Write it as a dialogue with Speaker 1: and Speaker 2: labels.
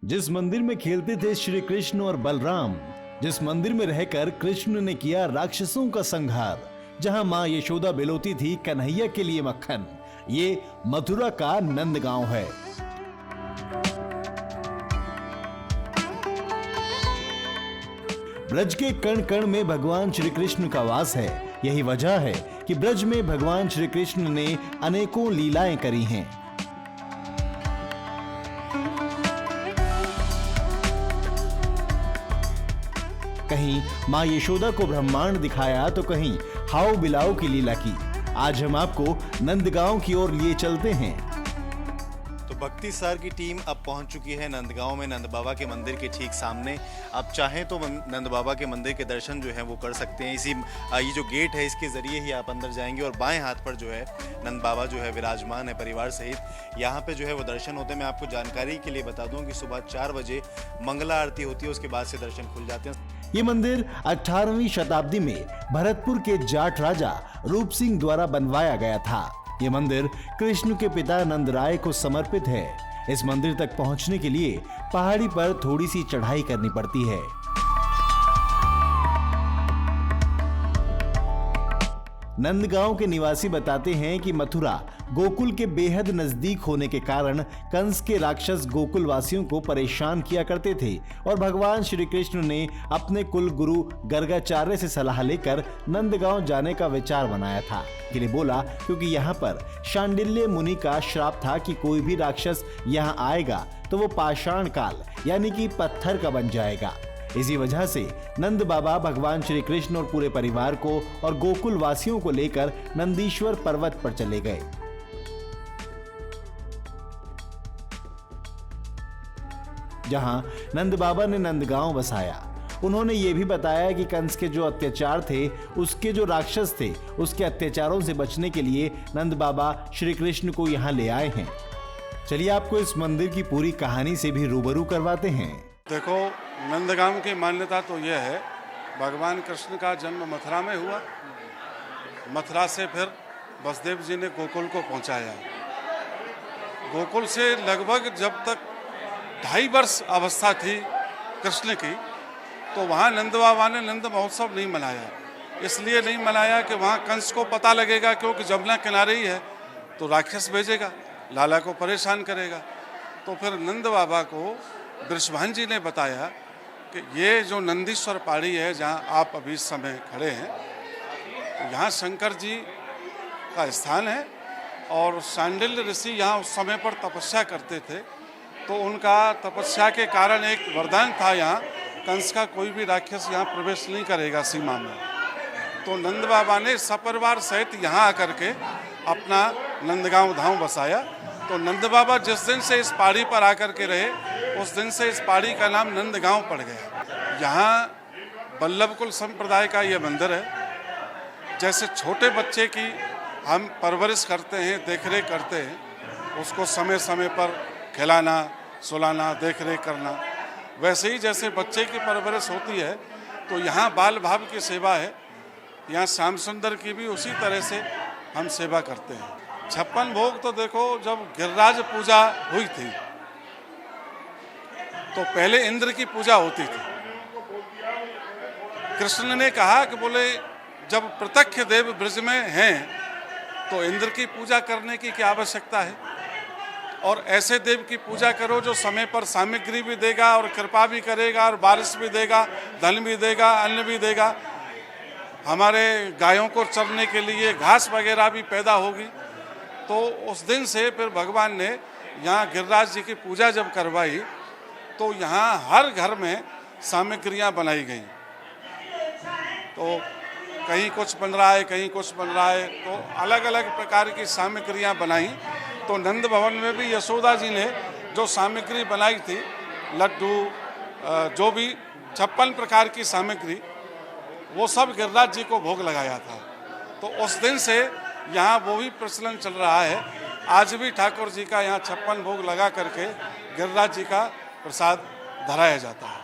Speaker 1: जिस मंदिर में खेलते थे श्री कृष्ण और बलराम, जिस मंदिर में रहकर कृष्ण ने किया राक्षसों का संहार, जहां मां यशोदा बिलोती थी कन्हैया के लिए मक्खन, ये मथुरा का नंदगांव है। ब्रज के कण कण में भगवान श्री कृष्ण का वास है। यही वजह है कि ब्रज में भगवान श्री कृष्ण ने अनेकों लीलाएं करी हैं। कहीं मां यशोदा को ब्रह्मांड दिखाया तो कहीं हाउ बिलाव की लीला की। आज हम आपको नंदगांव की ओर लिए चलते हैं।
Speaker 2: तो भक्ति सार की टीम अब पहुंच चुकी है नंदगांव में, नंद बाबा के मंदिर के ठीक सामने। आप चाहें तो नंद बाबा के मंदिर के दर्शन जो है वो कर सकते हैं। ये जो गेट है इसके जरिए ही आप अंदर जाएंगे और बाएं हाथ पर जो है नंद बाबा जो है विराजमान है परिवार सहित। यहाँ पे जो है वो दर्शन होते हैं। मैं आपको जानकारी के लिए बता दूं कि सुबह 4 बजे मंगला आरती होती है, उसके बाद से दर्शन खुल जाते हैं।
Speaker 1: ये मंदिर 18वीं शताब्दी में भरतपुर के जाट राजा रूप सिंह द्वारा बनवाया गया था। ये मंदिर कृष्ण के पिता नंद राय को समर्पित है। इस मंदिर तक पहुंचने के लिए पहाड़ी पर थोड़ी सी चढ़ाई करनी पड़ती है। नंदगांव के निवासी बताते हैं कि मथुरा गोकुल के बेहद नजदीक होने के कारण कंस के राक्षस गोकुल वासियों को परेशान किया करते थे और भगवान श्री कृष्ण ने अपने कुल गुरु गर्गाचार्य से सलाह लेकर नंदगांव जाने का विचार बनाया था। के लिए बोला क्योंकि यहाँ पर शांडिल्य मुनि का श्राप था कि कोई भी राक्षस यहाँ आएगा तो वो पाषाण काल यानी कि पत्थर का बन जाएगा। इसी वजह से नंद बाबा भगवान श्री कृष्ण और पूरे परिवार को और गोकुल वासियों को लेकर नंदीश्वर पर्वत पर चले गए। जहां नंद बाबा ने नंदगांव बसाया। उन्होंने ये भी बताया कि कंस के जो अत्याचार थे, उसके जो राक्षस थे, उसके अत्याचारों से बचने के लिए नंद बाबा श्री कृष्ण को यहाँ ले आए हैं। चलिए आपको इस मंदिर की पूरी कहानी से भी रूबरू करवाते हैं।
Speaker 3: देखो, नंदगांव की मान्यता तो यह है, भगवान कृष्ण का जन्म मथुरा में हुआ। मथुरा से फिर वसुदेव जी ने गोकुल को पहुंचाया। गोकुल से लगभग जब तक 2.5 वर्ष अवस्था थी कृष्ण की, तो वहाँ नंद बाबा ने नंद महोत्सव नहीं मनाया। इसलिए नहीं मनाया कि वहाँ कंस को पता लगेगा, क्योंकि जमुना किनारे ही है तो राक्षस भेजेगा, लाला को परेशान करेगा। तो फिर नंद बाबा को वृषभान जी ने बताया कि ये जो नंदीश्वर पहाड़ी है जहाँ आप अभी इस समय खड़े हैं, तो यहाँ शंकर जी का स्थान है और शांडिल्य ऋषि यहाँ उस समय पर तपस्या करते थे। तो उनका तपस्या के कारण एक वरदान था, यहाँ कंस का कोई भी राक्षस यहाँ प्रवेश नहीं करेगा सीमा में। तो नंद बाबा ने सपरिवार सहित यहाँ आकर के अपना नंदगांव धाम बसाया। तो नंद बाबा जिस दिन से इस पहाड़ी पर आकर के रहे, उस दिन से इस पहाड़ी का नाम नंदगांव पड़ गया। यहाँ वल्लभकुल संप्रदाय का ये मंदिर है। जैसे छोटे बच्चे की हम परवरिश करते हैं, देखरेख करते हैं, उसको समय समय पर खिलाना, सुलाना, देखरेख करना, वैसे ही जैसे बच्चे की परवरिश होती है, तो यहाँ बाल भाव की सेवा है। यहाँ श्याम सुंदर की भी उसी तरह से हम सेवा करते हैं। 56 भोग तो देखो, जब गिरिराज पूजा हुई थी तो पहले इंद्र की पूजा होती थी। कृष्ण ने कहा कि बोले जब प्रत्यक्ष देव ब्रज में हैं तो इंद्र की पूजा करने की क्या आवश्यकता है, और ऐसे देव की पूजा करो जो समय पर सामग्री भी देगा और कृपा भी करेगा और बारिश भी देगा, धन भी देगा, अन्न भी देगा, हमारे गायों को चरने के लिए घास वगैरह भी पैदा होगी। तो उस दिन से फिर भगवान ने यहाँ गिरिराज जी की पूजा जब करवाई तो यहाँ हर घर में सामग्रियाँ बनाई गई। तो कहीं कुछ बन रहा है, कहीं कुछ बन रहा है, तो अलग अलग प्रकार की सामग्रियाँ बनाई। तो नंद भवन में भी यशोदा जी ने जो सामग्री बनाई थी, लड्डू, जो भी 56 प्रकार की सामग्री, वो सब गिरिराज जी को भोग लगाया था। तो उस दिन से यहाँ वो भी प्रचलन चल रहा है। आज भी ठाकुर जी का यहाँ 56 भोग लगा करके गिरिराज जी का प्रसाद धराया जाता है।